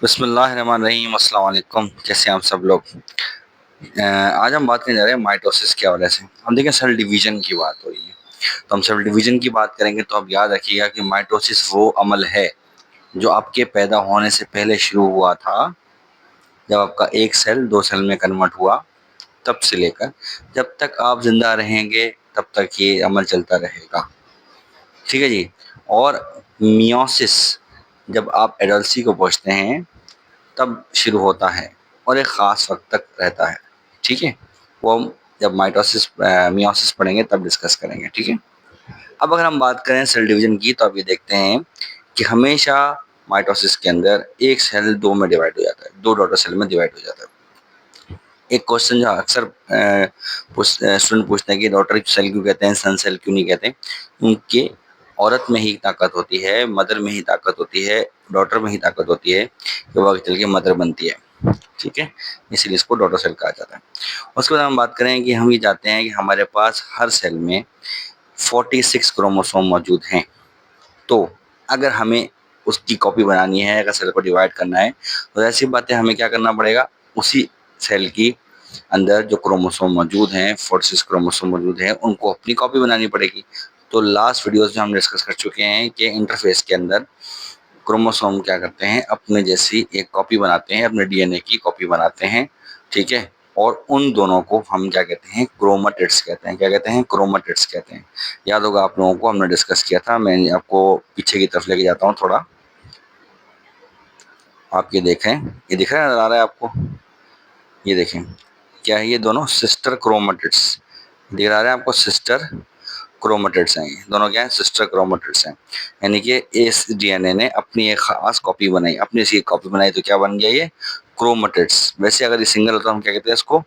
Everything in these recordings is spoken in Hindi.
बिस्मिल्लाहिर्रहमानिर्रहीम, अस्सलाम वालेकुम। कैसे हैं आप सब लोग। आज हम बात करने जा रहे हैं माइटोसिस के हवाले से। हम देखें सेल डिवीजन की बात हो रही है, तो हम सेल डिवीजन की बात करेंगे तो आप याद रखिएगा कि माइटोसिस वो अमल है जो आपके पैदा होने से पहले शुरू हुआ था, जब आपका एक सेल दो सेल में कन्वर्ट हुआ, तब से लेकर जब तक आप जिंदा रहेंगे तब तक ये अमल चलता रहेगा। ठीक है जी। और मियोसिस जब आप एडल्सी को पहुंचते हैं तब शुरू होता है और एक ख़ास वक्त तक रहता है। ठीक है, वो हम जब माइटोसिस मियोसिस पढ़ेंगे तब डिस्कस करेंगे। ठीक है। अब अगर हम बात करें सेल डिवीजन की, तो अब ये देखते हैं कि हमेशा माइटोसिस के अंदर एक सेल दो में डिवाइड हो जाता है, दो डॉटर सेल में डिवाइड हो जाता है। एक क्वेश्चन जो अक्सर स्टूडेंट पूछते हैं कि डॉटर सेल क्यों कहते हैं, सन सेल क्यों नहीं कहते। उनके औरत में ही ताकत होती है, मदर में ही ताकत होती है, डॉटर में ही ताकत होती है कि वो आगे चल के मदर बनती है। ठीक है, इसीलिए इसको डॉटर सेल कहा जाता है। उसके बाद हम बात करें कि हम ये चाहते हैं कि हमारे पास हर सेल में 46 क्रोमोसोम मौजूद हैं। तो अगर हमें उसकी कॉपी बनानी है, अगर सेल को डिवाइड करना है, तो ऐसी बातें हमें क्या करना पड़ेगा, उसी सेल की अंदर जो क्रोमोसोम मौजूद हैं, 46 क्रोमोसोम मौजूद हैं, उनको अपनी कॉपी बनानी पड़ेगी। तो लास्ट वीडियोस में हम डिस्कस कर चुके हैं कि इंटरफेस के अंदर क्रोमोसोम क्या करते हैं, अपने जैसी एक कॉपी बनाते हैं, अपने डीएनए की कॉपी बनाते हैं। ठीक है, और उन दोनों को हम क्या कहते हैं, क्रोमेटिड्स कहते हैं। क्या कहते हैं, क्रोमेटिड्स कहते हैं। याद होगा आप लोगों को, हमने डिस्कस किया था। मैं आपको पीछे की तरफ लेके जाता हूँ थोड़ा। आप ये देखें, ये दिख रहा है, नजर आ रहा है आपको। ये देखें, क्या है, ये दोनों सिस्टर क्रोमेटिड्स दिख रहा है आपको। सिस्टर क्रोमेटिड्स हैं, ये दोनों क्या हैं, सिस्टर क्रोमेटिड्स हैं। यानी कि इस डीएनए ने अपनी एक खास कॉपी बनाई, अपनी इसकी कॉपी बनाई, तो क्या बन गया ये, क्रोमेटिड्स। वैसे अगर ये सिंगल होता तो हम क्या कहते हैं इसको,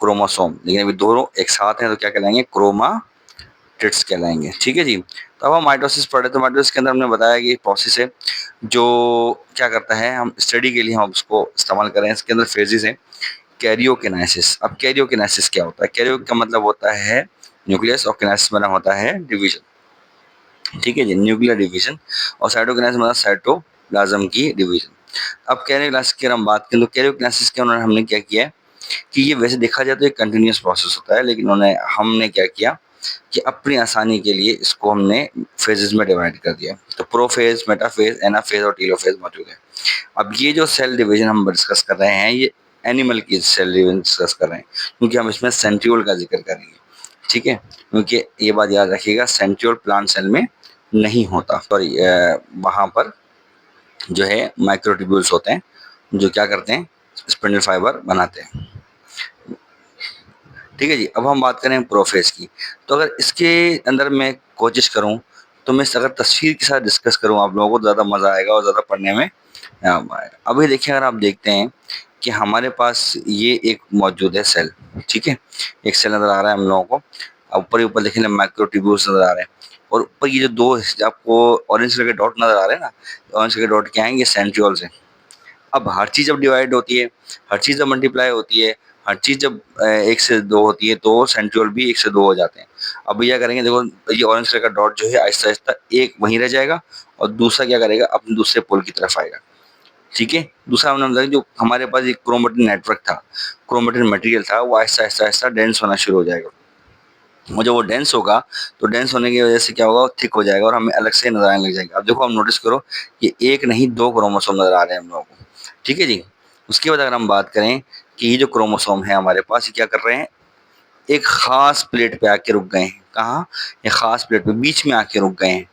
क्रोमोसोम। लेकिन अभी दोनों एक साथ हैं तो क्या कहलाएंगे, क्रोमाटिड्स कहलाएंगे। ठीक है जी। तो अब हम माइटोसिस पढ़े, तो माइटोसिस के अंदर हमने बताया कि प्रोसेस है जो क्या करता है, हम स्टडी के लिए हम उसको इस्तेमाल करें। इसके अंदर फेजेस हैं। कैरियोकिनेसिस। अब कैरियोकिनेसिस क्या होता है, कैरियो का मतलब होता है न्यूक्लियस, और किनेसिस बना होता है डिवीजन। ठीक है जी, न्यूक्लियर डिवीजन। और साइटोकिनेसिस मतलब साइटोप्लाज्म की डिवीजन। अब कैरियोकिनेसिस की हम बात करें तो कैरियोकिनेसिस के उन्होंने हमने क्या किया है कि ये वैसे देखा जाए तो एक कंटिन्यूस प्रोसेस होता है, लेकिन हमने क्या किया कि अपनी आसानी के लिए इसको हमने फेजेस में डिवाइड कर दिया। तो प्रोफेज, मेटाफेज, एनाफेज और टीलोफेज मौजूद है। अब ये जो सेल डिवीजन हम डिस्कस कर रहे हैं, ये एनिमल की सेल डिवीजन डिस्कस कर रहे हैं, क्योंकि हम इसमें सेंट्रियोल का जिक्र करेंगे। ठीक है, क्योंकि ये बात याद रखिएगा, सेंट्रियोल प्लांट सेल में नहीं होता। सॉरी, वहाँ पर जो है माइक्रोट्यूब्यूल्स होते हैं जो क्या करते हैं, स्पिंडल फाइबर बनाते हैं। ठीक है जी। अब हम बात करें प्रोफेज की, तो अगर इसके अंदर मैं कोशिश करूं, तो मैं अगर तस्वीर के साथ डिस्कस करूं आप लोगों को, ज़्यादा मज़ा आएगा और ज़्यादा पढ़ने में आएगा। अभी देखिए, अगर आप देखते हैं कि हमारे पास ये एक मौजूद है सेल। ठीक है, एक सेल नज़र आ रहा है हम लोगों को। ऊपर ही ऊपर देखें माइक्रोट्यूब्यूल्स नज़र आ रहे हैं, और ऊपर ये जो दो आपको ऑरेंज कलर के डॉट नज़र आ रहे हैं ना, ऑरेंज कलर के डॉट क्या हैं, ये सेंट्रियोल्स हैं। अब हर चीज़ जब डिवाइड होती है, हर चीज़ जब मल्टीप्लाई होती है, हर चीज़ जब एक से दो होती है, तो सेंट्रियोल भी एक से दो हो जाते हैं। अब भैया करेंगे, देखो ये ऑरेंज कलर का डॉट जो है आहिस्ता आहिस्ता एक वहीं रह जाएगा, और दूसरा क्या करेगा, अपने दूसरे पोल की तरफ आएगा। ठीक है, दूसरा हमने बताया जो हमारे पास एक क्रोमेटिन नेटवर्क था, क्रोमेटिन मटेरियल था, वो आहिस्ता आहिस्ता आहिस्ता डेंस होना शुरू हो जाएगा। और जब वो डेंस होगा, तो डेंस होने की वजह से क्या होगा, थिक हो जाएगा और हमें अलग से नजर आने लग जाएगा। अब देखो, हम नोटिस करो, ये एक नहीं दो क्रोमोसोम नजर आ रहे हैं हम लोगों को। ठीक है जी। उसके बाद अगर हम बात करें कि ये जो क्रोमोसोम है हमारे पास, ये क्या कर रहे हैं, एक खास प्लेट पे आके रुक गए हैं। कहाँ, एक खास प्लेट पे बीच में आके रुक गए हैं।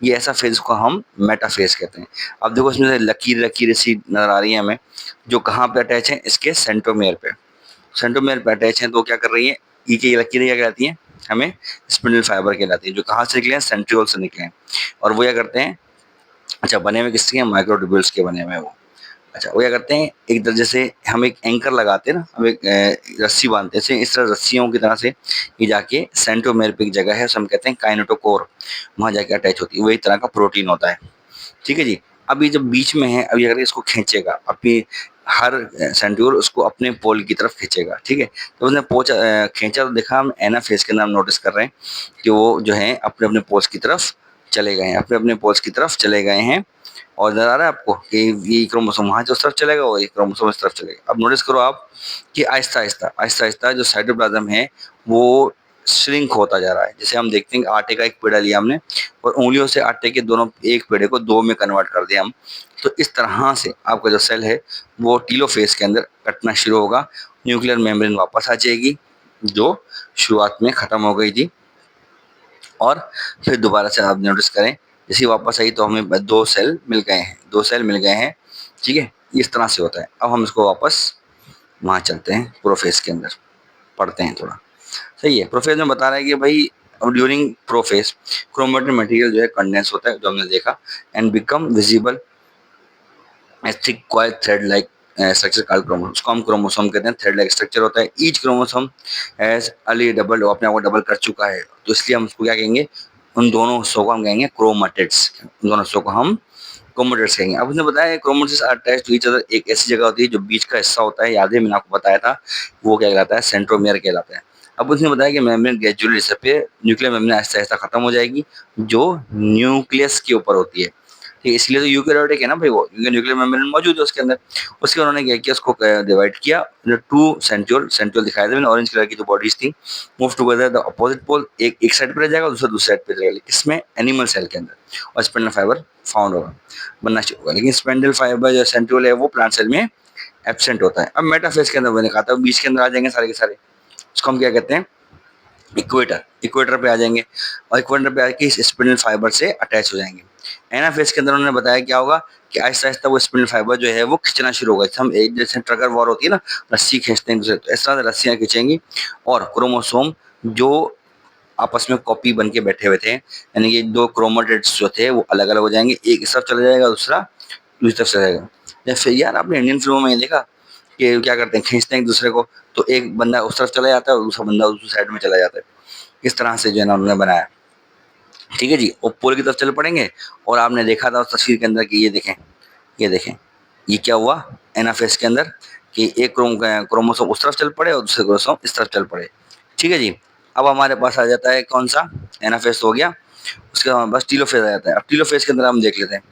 ये ऐसा फेज को हम मेटाफेज कहते हैं। अब देखो, इसमें से लकीर लकीर सी नजर आ रही है हमें, जो कहाँ पे अटैच है, इसके सेंट्रोमियर पे। सेंट्रोमियर पे अटैच है, तो क्या कर रही है, ये की लकीरें क्या कहलाती हैं, हमें स्पिंडल फाइबर कहलाती है, जो कहाँ से निकले हैं, सेंट्रियोल से निकले हैं। और वो क्या करते हैं, अच्छा बने हुए किसके हैं, माइक्रोट्यूब्यूल्स के बने हुए हैं वो। अच्छा, वो क्या करते हैं, एक तरह जैसे हम एक एंकर लगाते हैं ना, हम एक रस्सी बांधते हैं, इस तरह रस्सियों की तरह से ये जाके सेंट्रोमियर पे एक जगह है, उसे हम कहते हैं काइनेटोकोर, वहाँ जाके अटैच होती है। वो एक तरह का प्रोटीन होता है। ठीक है जी। अब ये जब बीच में है, अभी अगर इसको खींचेगा, अपनी हर सेंट्रियोल उसको अपने पोल की तरफ खींचेगा। ठीक है, तो उसने खींचा, तो देखा हम एनाफेज के अंदर हम नोटिस कर रहे हैं कि वो जो है अपने अपने पोल्स की तरफ चले गए हैं, अपने अपने पोल्स की तरफ चले गए हैं। और नज़र आ रहा है आपको कि ये क्रोमोसोम वहाँ से उस तरफ चलेगा और ये क्रोमोसोम इस तरफ चलेगा। अब नोटिस करो आप कि आहिस्ता-आहिस्ता जो साइटोप्लाज़्म है वो श्रिंक होता जा रहा है। जैसे हम देखते हैं कि आटे का एक पेड़ा लिया हमने और उँगलियों से आटे के दोनों एक पेड़े को 2 में कन्वर्ट कर दिया हम। तो इस तरह से आपका जो सेल है वो टेलोफ़ेज़ के अंदर कटना शुरू होगा, न्यूक्लियर मेम्ब्रेन वापस आ जाएगी, जो शुरुआत में ख़त्म हो गई थी। और फिर दोबारा से आप नोटिस करें, जैसे ही वापस आई तो हमें 2 सेल मिल गए हैं, 2 सेल मिल गए हैं, ठीक है? इस तरह से होता है। अब हम इसको वापस वहाँ चलते हैं प्रोफ़ेज़ के अंदर, पढ़ते हैं थोड़ा। सही है, प्रोफ़ेज़ में बता रहा है कि भई ड्यूरिंग प्रोफ़ेज़ क्रोमैटिन मटीरियल जो है कंडेंस होता है, जो हमने देखा, and become visible as thick coil thread like structure called chromosome. उसको हम क्रोमोसोम कहते हैं, थ्रेड लाइक स्ट्रक्चर होता है। Each chromosome has early doubled, वो अपने आप को डबल कर चुका है, तो इसलिए हम उसको क्या कहेंगे, उन दोनों हिस्सों को हम कहेंगे क्रोमैटिड्स, उन दोनों हिस्सों को हम क्रोमैटिड्स कहेंगे। अब उसने बताया chromatids are attached to each other, एक ऐसी जगह होती है जो बीच का हिस्सा होता है, याद है मैंने आपको बताया था, वो क्या कहलाता है, सेंट्रोमियर कहलाता है। अब उसने बताया कि membrane gradually disappear, nuclear membrane आहिस्ता-आहिस्ता खत्म हो जाएगी, जो न्यूक्लियस के ऊपर होती है। ठीक है, इसलिए तो यूकेरियोटिक है ना भाई वो, क्योंकि न्यूक्लियर मेम्ब्रेन मौजूद है उसके अंदर। उसके उन्होंने क्या किया, उसको डिवाइड किया, जो 2 सेंट्रियोल सेंट्रियोल दिखाया था मैंने, ऑरेंज कलर की जो बॉडीज़ थी, move together the opposite pole, एक एक साइड पे रह जाएगा, दूसरा दूसरी साइड पे रहेगा, किसमें, एनिमल सेल के अंदर, और स्पिंडल फाइबर फाउंड होगा, बनना शुरू होगा। लेकिन स्पिंडल फाइबर जो सेंट्रियोल है वो प्लांट सेल में एब्सेंट होता है। अब मेटाफेज के अंदर मैंने कहा था बीच के अंदर आ जाएंगे सारे के सारे, उसको हम क्या कहते हैं, इक्वेटर, इक्वेटर पे आ जाएंगे, और इक्वेटर पे आके इस स्पिंडल फाइबर से अटैच हो जाएंगे। एनाफेज के अंदर उन्होंने बताया क्या होगा कि आहिस्ता आहिस्ता वो स्पिंडल फाइबर जो है वो खींचना शुरू होगा। जैसे हम एक जैसे ट्रग वॉर होती है ना, रस्सी खींचते हैं दूसरे, तो इस तरह से रस्सियाँ खींचेंगी और क्रोमोसोम जो आपस में कॉपी बन के बैठे हुए थे, यानी कि 2 क्रोमेटिड्स जो थे वो अलग अलग हो जाएंगे, एक इस तरफ चला जाएगा, दूसरा दूसरी तरफ चला जाएगा। जैसे यार आपने इंडियन फिल्मों में ये देखा कि क्या करते हैं, खींचते हैं एक दूसरे को, तो एक बंदा उस तरफ चला जाता है और दूसरा बंदा दूसरी साइड में चला जाता है। इस तरह से जो है ना उन्होंने बनाया। ठीक है जी, वो पोल की तरफ चल पड़ेंगे, और आपने देखा था उस तस्वीर के अंदर कि ये देखें, ये क्या हुआ एनाफेज के अंदर, कि एक क्रोमोसोम उस तरफ चल पड़े और दूसरे क्रोमोसोम इस तरफ चल पड़े। ठीक है जी, अब हमारे पास आ जाता है कौन सा, एनाफेज हो गया, उसके बाद हमारे पास टीलोफेज आ जाता है। अब टीलोफेज के अंदर हम देख लेते हैं,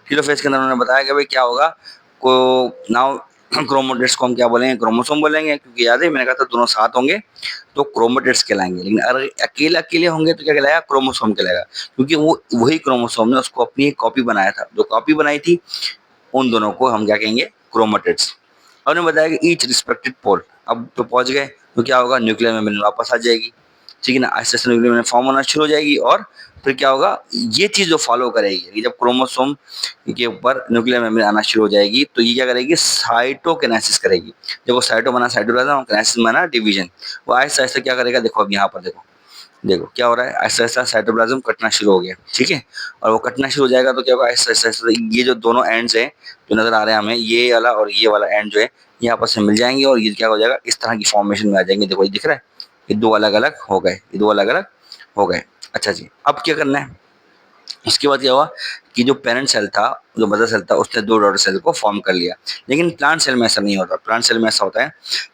टेलोफेज के अंदर उन्होंने बताया कि भाई क्या होगा, को नाउ क्रोमोटिड्स को हम क्या बोलेंगे, क्रोमोसोम बोलेंगे, क्योंकि याद है मैंने कहा था दोनों साथ होंगे तो क्रोमोटिड्स कहलाएंगे, लेकिन अगर अकेले अकेले होंगे तो क्या कहलाएगा, क्रोमोसोम कहलाएगा, क्योंकि वो वही क्रोमोसोम ने उसको अपनी एक कॉपी बनाया था, जो कॉपी बनाई थी उन दोनों को हम क्या कहेंगे, क्रोमोटिड्स। और उन्होंने बताया कि ईच रिस्पेक्टेड पोल, अब तो पहुंच गए तो क्या होगा, न्यूक्लियर मेम्ब्रेन वापस आ जाएगी, ठीक है ना, Aahista Aahista nuclear membrane form होना शुरू हो जाएगी, और फिर क्या होगा, ये चीज़ जो फॉलो करेगी कि जब क्रोमोसोम के ऊपर न्यूक्लियर मेम्ब्रेन आना शुरू हो जाएगी तो ये क्या करेगी, साइटोकिनेसिस करेगी। जब वो साइटो बना साइटोप्लाज्म, किनेसिस बना डिवीजन, वो आहिस्ता आहिस्ता क्या करेगा, देखो अब यहाँ पर देखो, देखो क्या हो रहा है, आहिस्ता आहिस्ता साइटोप्लाज्म कटना शुरू हो गया, ठीक है, और वो कटना शुरू हो जाएगा तो क्या होगा, आहिस्ता आहिस्ता आहिस्ता ये जो दोनों एंड्स हैं जो नजर आ रहे हैं हमें, ये वाला और ये वाला एंड जो है ये आपस में मिल जाएंगे, और ये क्या हो जाएगा, इस तरह की फॉर्मेशन में आ जाएंगे। देखो ये दिख रहा है, ये 2 अलग अलग हो गए, ये 2 अलग अलग हो गए। अच्छा जी, अब क्या करना है, उसके बाद क्या हुआ कि जो पेरेंट सेल था, जो मदर सेल था, उसने 2 डॉटर सेल को फॉर्म कर लिया। लेकिन प्लांट सेल में ऐसा नहीं होता, प्लांट सेल में ऐसा होता है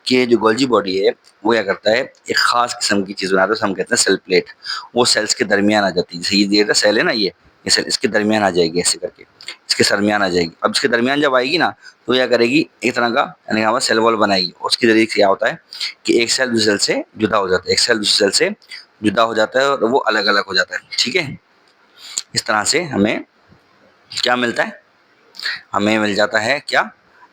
कि जो गोल्जी बॉडी है वो क्या करता है, एक खास किस्म की चीज़ बनाता है, उसे हम कहते हैं सेल प्लेट। वो सेल्स के दरमियान आ जाती है, जैसे ये सेल है ना, ये सेल इसके दरमियान आ जाएगी, ऐसे करके इसके दरमियान आ जाएगी। अब इसके दरमियान जब आएगी ना तो क्या करेगी, एक तरह का यानी हमारा सेल वॉल बनाएगी। उसके जरिए क्या होता है कि एक सेल दूसरे सेल से जुदा हो जाता है, एक सेल दूसरे सेल से जुदा हो जाता है और वो अलग अलग हो जाता है। ठीक है, इस तरह से हमें क्या मिलता है, हमें मिल जाता है क्या,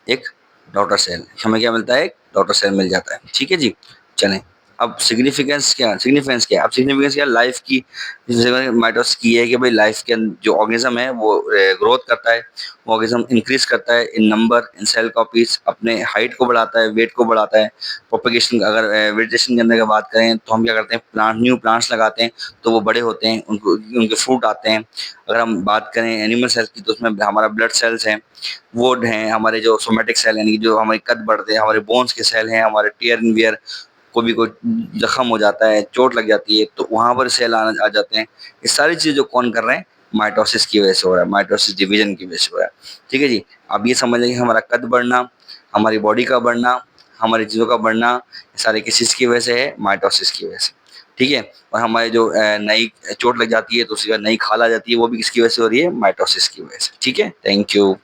एक डॉटर सेल, हमें क्या मिलता है, एक डॉटर सेल मिल जाता है। ठीक है जी, चलें, अब सिग्निफिकेंस क्या है, अब सिग्निफिकेंस क्या है लाइफ की, जैसे माइटोसिस की है कि भाई लाइफ के जो ऑर्गेनिज्म है वो ग्रोथ करता है, वो ऑर्गेनिज्म इंक्रीज करता है इन नंबर, इन सेल कॉपीज, अपने हाइट को बढ़ाता है, वेट को बढ़ाता है, प्रोपेगेशन, अगर वेजिटेशन के अंदर की बात करें तो हम क्या करते हैं, न्यू प्लांट्स लगाते हैं तो वो बड़े होते हैं, उनको उनके फ्रूट आते हैं। अगर हम बात करें एनिमल सेल्स की तो उसमें हमारा ब्लड सेल्स हैं, वो हैं हमारे जो सोमेटिक सेल, यानी कि जो हमारे कद बढ़ते हैं, हमारे बोन्स के सेल हैं, हमारे टियर एंड वियर, को भी कोई जख्म हो जाता है, चोट लग जाती है तो वहाँ पर सेल आ जाते हैं। ये सारी चीज़ें जो कौन कर रहे हैं, माइटोसिस की वजह से हो रहा है, माइटोसिस डिवीजन की वजह से हो रहा है। ठीक है जी, अब ये समझ लें कि हमारा कद बढ़ना, हमारी बॉडी का बढ़ना, हमारी चीज़ों का बढ़ना, सारे किस चीज़ की वजह से है, माइटोसिस की वजह से। ठीक है? और हमारी जो नई चोट लग जाती है तो उसके बाद नई खाल आ जाती है, वो भी किसकी वजह से हो रही है? माइटोसिस की वजह से। ठीक है? Thank you.